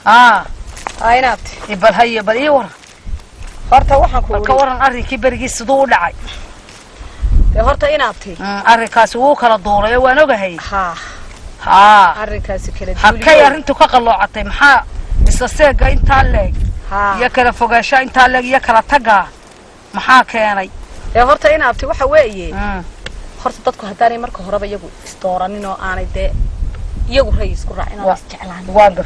aynaabti ibal haye bal ii waran horta waxaan ku ka waran arrinkii barigiis sidoo u dhacay horta inaabti arrinkaasi wuu kala duulay waan ogahay arrinkaasi kala duulay halkay arrintu ka qaloocatay maxaa isla seega inta leeg iyo kala fogaansho inta leeg iyo kala taga maxaa keenay horta inaabti waxa weeye horta dadku haddaanay marka horeba iyagu isdooranin oo aanay dee iyagu rays ku raacin oo isjeclaan waa gar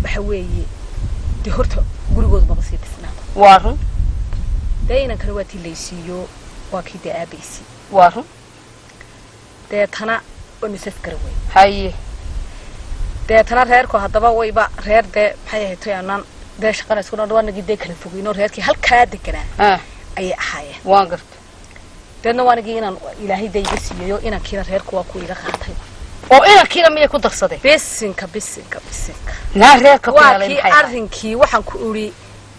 waxa weeye dee horta gurigooda ma sii dhisnaado waa run dee inaan kala waati laysiiyo waa kii dee aabaysi waa run dee tana oo nisaf garaway haye dee tana reerku haddaba wayba reer dee maxay ahayd toyanaan dee shaqana isku dhawaanagii dee kala fogeyno reerkii halkaa deganaa ayay ahaayeen waa garta deedna waanagii inaan ilaahay dee iga siiyayo inankiina reerku waa ku iga qaatay oo inankiina miyay ku darsaday bisinka naa reerka ku yaalay maxay arrinkii waxaan ku uri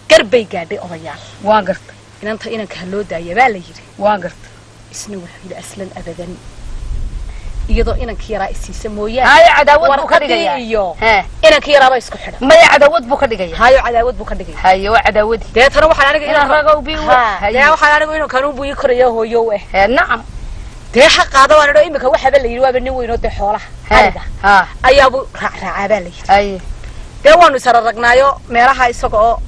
garbay gaadhay odayaal waa garta inanta inanka loo daayay baa la yiri waa garta isna wuxuu yiri aslan abadan iyadoo inankii yaraa isiisa mooyaan hayo cadaawad buu ka dhigayaa inankii yaraaba isku xidhan maya cadaawad buu ka dhigayaa hayo cadaawad buu ka dhigayaa hayo cadaawadi dee tana waxaan aniga inaan ragow bii hayo waxaan aniga inuu kanu buu korayo hooyo nacam dee xaqaada waan idho imika waxaba la yiri waaba nin weyn oo dee xoolaha ariga ayaabu raacraacaa baa la yiri haye dee waanu isararagnaayo meelaha isaga oo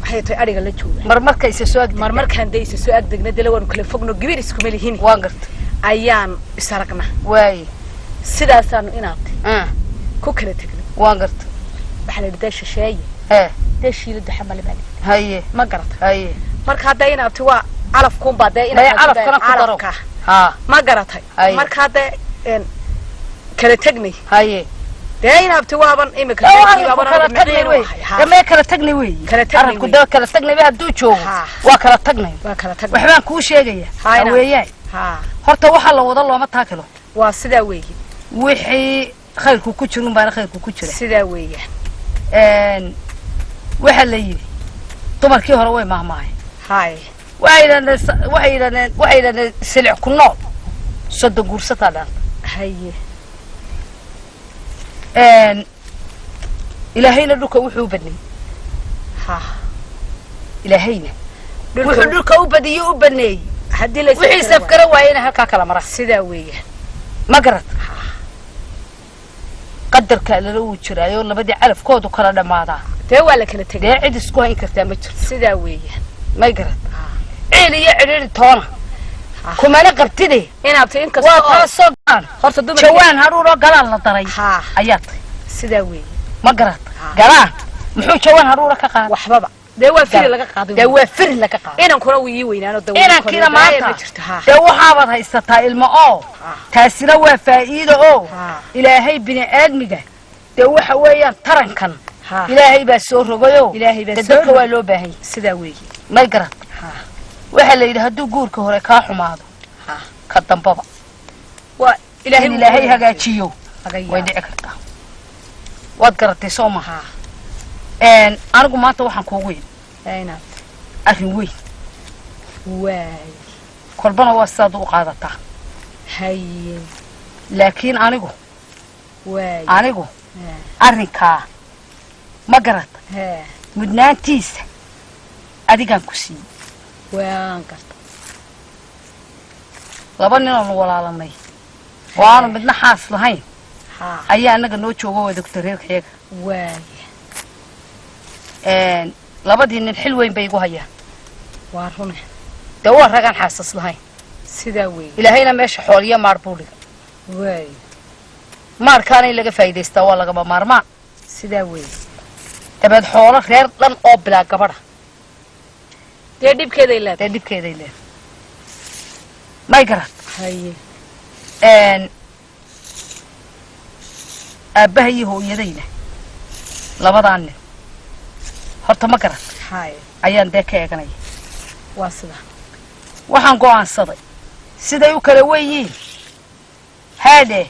waxay tahay ariga la jooga marmarka isa soo agdegna marmarkaan dee isa soo agdegna dee waanu kala fogno gibir isku melihin waan garta ayaan isaragna waaye sidaasaanu inaabtay ku kala tagno waan garta waxa la yidhi shisheeye dee shiilada xamale baa la haye ma garata haye marka hadda inaabtay waa calafkuun baa dee calafkana ku daro ma garatay marka hadda kala tagnay haye dee inaabtay waaban imika dama kala tagnay wey arabku daba kala tagnay hadduu joogo waa kala tagnay waxbaan kuu sheegaya weeyaan horta waxa la wada looma taakilo waa sidaa weeye wixii khayrku ku jiro baana khayrku ku jira sidaa weeyaan waxa la yiri dumarkii hore way mahmahay waxay yidhahdeen silic ku nool soddon guursataa dhaan haye ilaahayna dhulka wuxuu u badnay ilaahayna wuxuu dhulka u badiyey u baneeyey haddii la wixii safkara waayena halkaa kala mara sidaa weeyaan ma garad qadarka lala uu jiraayo labadii calafkoodu kala dhamaadaa dee waa la kala tegay dee cid isku hayn kartaa ma jirto sidaa weeyaan may garad ciil iyo cidhiidhi toona kumana qabtide inaabtay inkastoo waa taasoo gaan horta dumar jawaan haruuroo galaan la daray ayaa tahay sidaa weeye ma garad galaan muxuu jawaan haruura ka qaaday waxbaba dee waa firi laga qaaday dee waa firi laga qaaday inankuna wuu ii weynaano dee inankiina maanta dee waxaabaad haysataa ilmo oo taasina waa faa'iido oo ilaahay bini aadmiga dee waxa weeyaan tarankan ilaahay baa soo rogayo dadka waa loo baahan sidaa weeye may garad waxa la yidhi hadduu guurka hore kaa xumaado ka dambaba waa ilaahay hagaajiyo way dhici kartaa waad garatay soo maha anigu maanta waxaan kuugu yidhi arrin weyn waay kolbana waa sidaad u qaadataa haye laakiin anigu arrinkaa ma garata mudnaantiisa adigaan ku siiyey waan garta laba ninoonu walaalanay oo aanu midna xaas lahayn ayaa annaga noo jooga waa doctor reerkayaga waaya labadii nin xil weyn bay igu hayaan waa rune dee waa ragaan xaasas lahayn sidaa weeye ilaahayna meesha xooliya maar buu dhiga waaya maarkaana in laga faa'iidaystaa waa lagaba maarmaan sidaa weeye dabeed xoolo reer dhan oo bilaa gabadha dee dhibkeeday leedahay may garad haye aabbaha iyo hooyadayna labadaan nin horta ma garad ayaan dee ka eeganaya waa sidaa waxaan go'aansaday siday u kala weyiin haadhe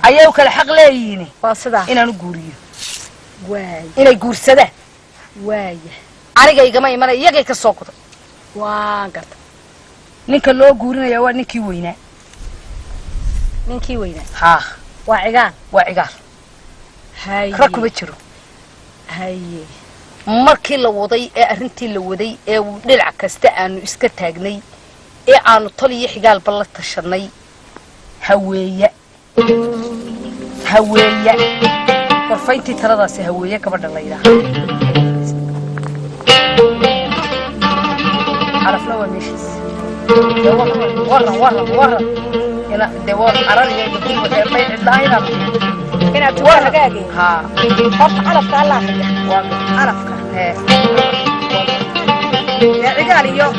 ayay u kala xaq leeyihiin waa sidaa inaan u guuriyo waaya inay guursadaan waaya aniga igama imanay iyagay ka soo goday waan garta ninka loo guurinaya waa ninkii weynaa waa cigaal waa cigaal haye rag kuma jiro هاي markii la waday ee arintii la waday ee dhinac kasta aanu iska taagnay ee aanu taliye xigaal balla tashanay haweeya qorfayntii taladaasi haweeya gabadha la yiraahdo arafna waa meeshiis warra ila deewar arariga iyo kulma ee bay cidlaayna inaad waragaagay ha horta calafka Allah waa calafka يا عقاليو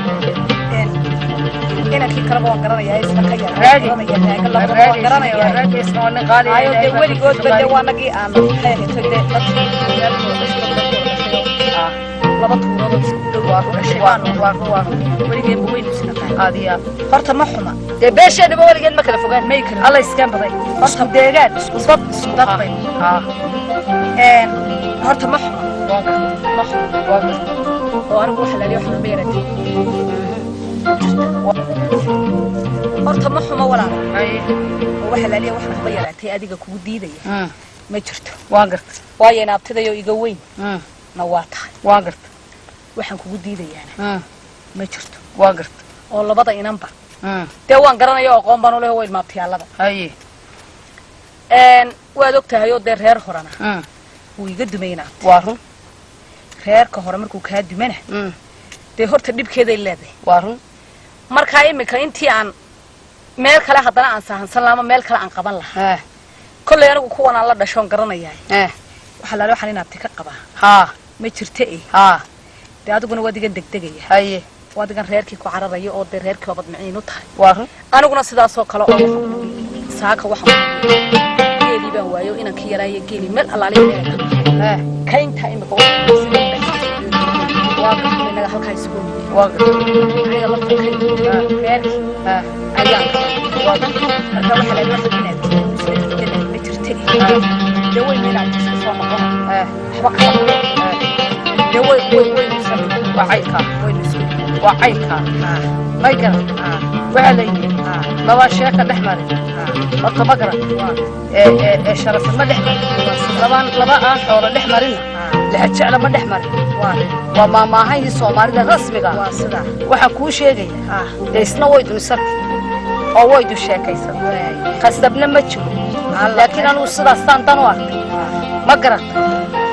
إنا كي كربون قرانا يا إسمع كيا راجي قرانا يا راجي إسمع نقالي أيوة دولي قد بدي وانا كي أنا هاي تقدر لبطورة وارو ولكن بوين سنة هذه فرت محمى تبيش أنا بقول لك المكان فوقان ميكل الله يسكن بضي فرت ديجان صدق فرت محمى وأنا بروح لليوم حنا بيرتي horta ma xumo walaal waxa la leeyahay waxa bayratay adiga kugu diidaya ma jirto waan gartay waayeen abtidayo iga weyn na waa tahay waan gartay waxaan kugu diidayaa ma jirto waan gartay oo labada inanba te waan garanayo aqoon baan u leeyahay way maabtiyaalada waad ogtahay oo deer reer horana wuu iga dumeynaa waa run reerka hore markuu ka dumana de horta dibkeeday leedahay waa run marka imika intii aan meel kale hadana aan sahansan laama meel kale aan qaban lahaa kulay anigu kuwan aan la dhashoon garanayaa waxa la waxaan inaad tika qaba ma jirta de adiguna wadigan degdegaya wadigan reerkii ku cararayo oo de reerkii wabad miciin u tahay waa run aniguna sidaas oo kale oo saaka waxaan geeli baan waayo inaan ka yaraayo geeli meel allaaleeyay kaynta imika وأنا هلك يسكون وأنا لطخ فارك أيام أنا واحد على واحد من متر تري دوي من عند الصفوان حبك دوي نسمي وعيكا وعيكا ما يقرأ وعلي لو الشيخ الأحمر الطبقرة شرف ما الأحمر لبا حول الأحمرين لأجعل ما الأحمر وما هاي الصومالي الرسمي وحكوا شيء ليسنا ويدو سرت أو ويدو شاكيسر خسبنا ما تشوف لكن أنا وصل أستان وقت ما قرأت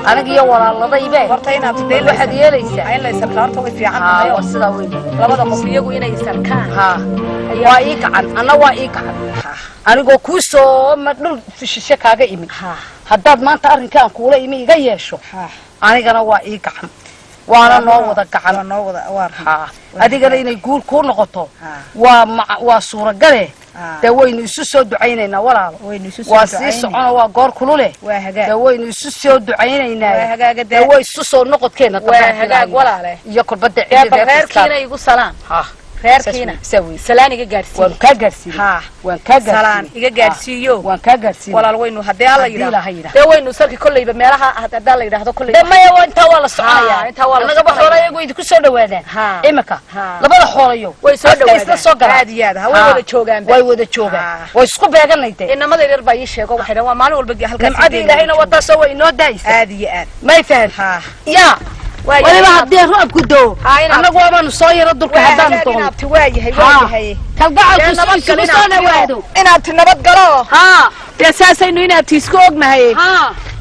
أنا جي ورا الله ضيبة ورتينا بتدل واحد يليس عين ليس كارت وفي عنا وصل وين لبدا مصرية وين يسركان وايك عن أنا وايك عن أنا جو كوسو ما دول في الشكاكة إيمي هداد ما أنت أرن كان كولا إيمي جايشوا أنا جنا وايك عن وأنا نوضة كعن نوضة وارها هذه قال إني يقول كون نقطة وصورة قله دوين يسوسو دعينا ولا واسيس أنا وقار كله دوين يسوسو دعينا دوين يسوسو نقط كنا ولا يأكل بدع غير كنا يقول سلام غير كنا سلام يجارسي وانكجارسي وانكجارسي سلام يجارسيو وانكجارسي ولا الوين هدي الله يراه دوين نسرك كله يبقى مالها هدي الله يراه كله ما يو أنت ولا صعيا أنت ولا أنا قبل حوالي يقول يدك سود وادن إمك لبلا حواليو ويسود وادن عادي هذا هو وده شوجان وده شوجان ويسقط بيجان نيته إنما ده يربى يشيك وحده وما نقول بقى هالكلام عادي لهنا وتصوي إنه دايس عادي ما يفهم يا ولا ما هديه رأب كده أنا قوام نصاير الدور كهدان طول هاي كالقاعد كسوسنا وادو إنا تنبض قلاه أساسا إنه إنا تيسكوجنا هاي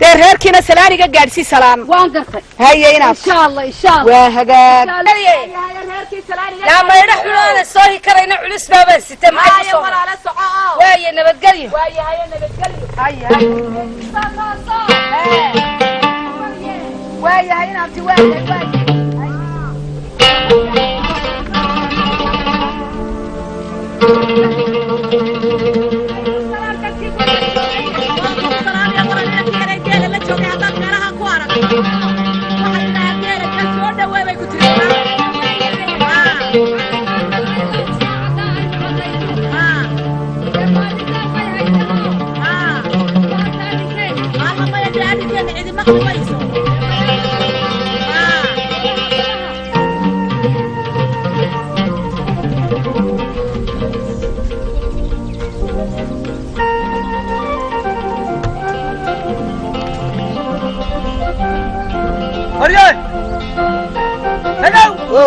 ده كنا سلاني قاعد سلام وانقصك هاي إنا إن شاء الله إن شاء الله وهجا لا ما يروحون الصاهي كرينا على سبب الستة ما هاي ولا على سقاء وهي نبض قليه هاي نبض قليه هاي ويا هاي نعطي ويا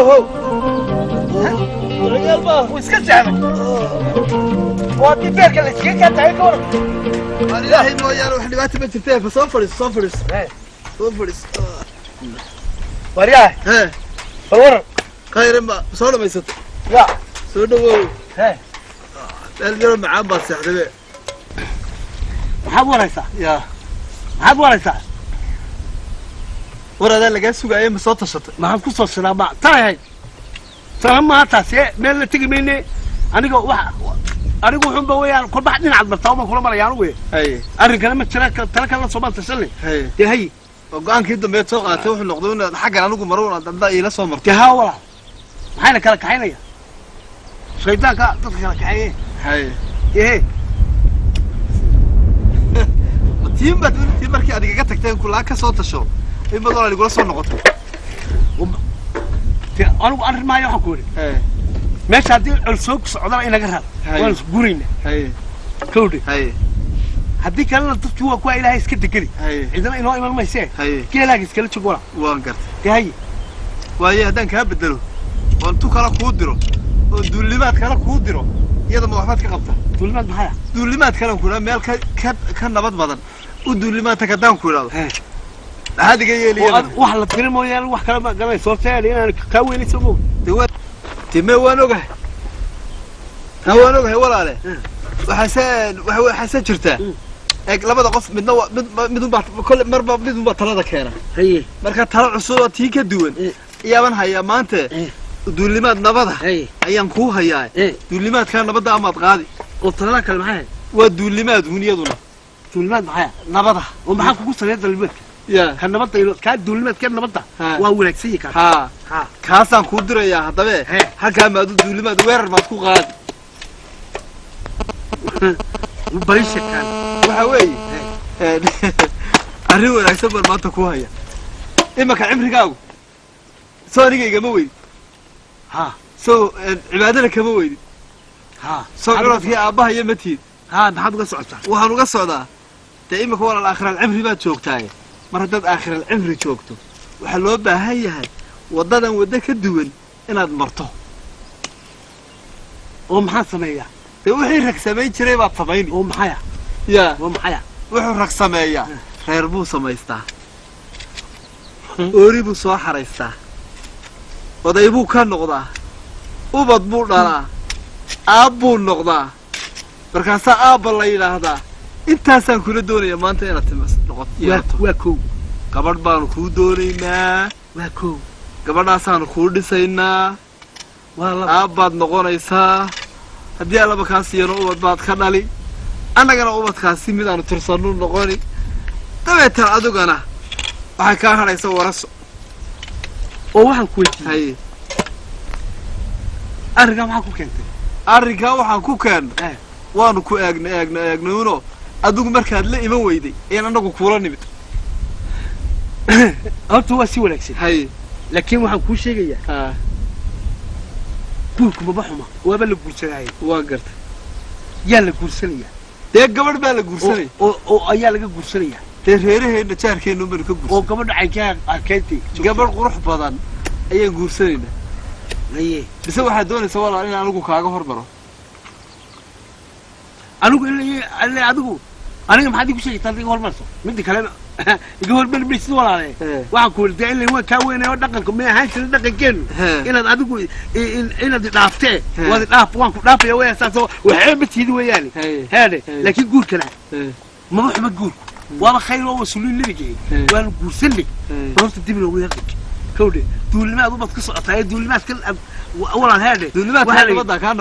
هو رجال بقى واسكت يا عم ودي بيرك اللي تجيك انت هيك ورا والله ما يا روح دلوقتي بنت فيها صفرس ورياه ها ورا خير ما صار ما يصير لا سودو ها الجرم معاه بس يا حبيبي محاور هيسا يا محاور هيسا ورا ده اللي جاي سوق ايه مصوت الشط ما هنكون صوت سلام ترى ما تاسي مين اللي تيجي مني أنا وحن بويان كل واحد من عند مرتاح كل مرة يانوي هاي أنا كلام ترى الله صوبان تسلي هاي وقان كده ما يتوقع توح النقدون حاجة أنا نقول مرة ده إيه لسه مرة تهاولا حين كلك حينيا شيطان كا تذكرك حين هاي إيه تيم بدون تيم مركي أديك تكتين كلها كصوت الشو إيه بدون اللي يقول صوت نقطة أنا ما يحكوني ماشي هدي السوق صعدنا إلى جرها وانس قرينا كودي هدي كلنا تشوفوا كوا إلى هاي سكت كذي إذا إنه إمام ما يصير كذا لاقي سكت تشوفوا وانقرت هاي وهي هدان كهب بدلو وانتو كلا كودرو ودولمات كلا كودرو يدا موحفات كقبته دولمات محيا دولمات كلا كنا مال كان نبض بدن ودولمات كدام كنا هذا جاي لي واحد لطير مويال واحد كلام قال صوت ثاني أنا كوي يسموه تيمي وانوجه هو ولا عليه وحسن شرته لبدا قف midun baa kole marba midun baa talada keena marka tala cusub tii ka duwan iyaaban haya maanta duulimaad nabada ayaan ku hayaa duulimaadka nabada amaad qaadi oo talada kale maxay waa duulimaad huniyaduna duulimaad maxay nabada oo maxaa kugu sameeyay dalbeedka يا كان نبض كان دولمات كان نبض ووناكسي كان ها كاسان كو ديريا هدبه halka ma dulmad weerar ma ku qaad barish kan waxa weey arrin wanaagsan bal maanta ku haya imaka cimrigaagu soo anigayga ma weyd ha soo cibaadada kama weyd ha soo curadkii aabaha iyo matiid ha maxaad uga socotaa waxaan uga socdaa imaka wala aakhirad cimri baad joogtaa mar dad aakhir al-cimri joogto waxa loo baahan yahay wadadan wada ka duwan inaad marto oo maxaa sameeyaa wixii rag sameey jiray baad sameeyay oo maxaya wuxuu rag sameeyaa reer buu sameystaa oori buu soo xareystaa oday buu ka noqdaa ubad buu dhalaa aab buu noqdaa markaasaa aabba la yidhaahdaa intaasaan kula doonaya maanta inaad timas noqoto waa kow gabadh baanu kuu doonaynaa waa kow gabadhaasaanu kuu dhisaynaa aabbaad noqonaysaa haddii allaba kaa siiyano ubad baad ka dhali annagana ubadkaasi mid aanu tirsannu noqoni dabeetan adigana waxay kaa hadhaysa waraso oo waxaan ku weydiiyey arrinkaa maxaa ku keentay arrinkaa waxaan ku keennay waanu ku eegnayuno adigu markaad la iman weyday ayaan annagu kuula nimid horta waa si wanaagsan laakiin waxaan kuu sheegayaa guurku maba xuma waaba la guursanaya waa gartay yaa la guursanaya dee gabadh baa la guursanaya oo ayaa laga guursanaya dee reeraheena jaarkeenu baan ka guursanay oo gabadha caynkaa arkeentay gabadh qurux badan ayaan guursanaynaa bise waxaad doonaysaa walaal in anigu kaaga hormaro anigu ilaa adigu aniga maxaad igu sheegtaa iga hormarso midda kale iga hormar maysid walaale waxaan ku welidaa in waa kaa weynayo dhaqanka ma ahaan jirin dhaqankeenu inaad adigu inaad dhaaftee waad dhaaf waan ku dhaafaya way asaasoo waxay ma tiidi weeyaan heede laakiin guurkana ma xuma guurku waaba khayr oo wasuulin libigay waan guursanay horta dib loo weeqay kowde duulimaad ubad ka socotaa duulimaad kan walaal heede duulimaad ka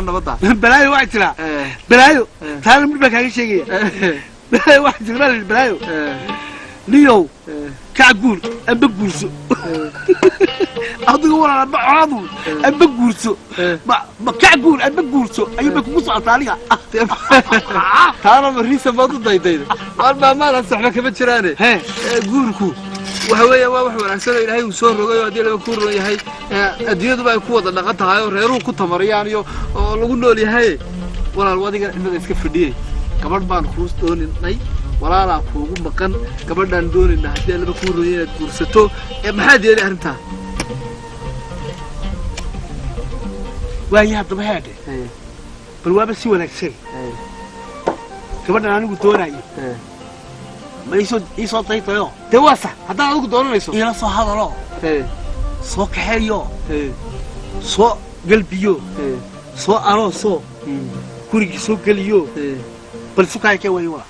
nabada balaayo waa tira balaayo taan mid baa kaaga sheegaya balaayo waa tira balaayo niyo كعقول أبقورسو أضيق ولا بعضو أبقورسو ما كعقول أبقورسو أيوة بكوسو عطاليها ترى مريسة ما ضد ضيدين ما لا صح لك بتشراني قولكو وهوايا وحنا أحسن إلى هاي وصور رجال ودي لما كور هاي أديته بقى قوة نقطة هاي وريرو كنت مرياني ولقولنا لي هاي ولا الوادي قال إنه يسكف فديه كمان بانخوص دون ناي ولا لا فوق مكان كمان دون إنه هدي لما كور هاي كورسته ما حد يلي أنت waayaha daba haadhe bal waaba si wanaagsan gabadhan anigu doonayo ma iisoo daydayo dee waa sax haddaad adigu doonanayso iila soo hadalo soo kaxeeyo soo galbiyo soo arooso gurigii soo geliyo bal sukaaya kee wayo waa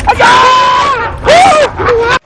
Aja!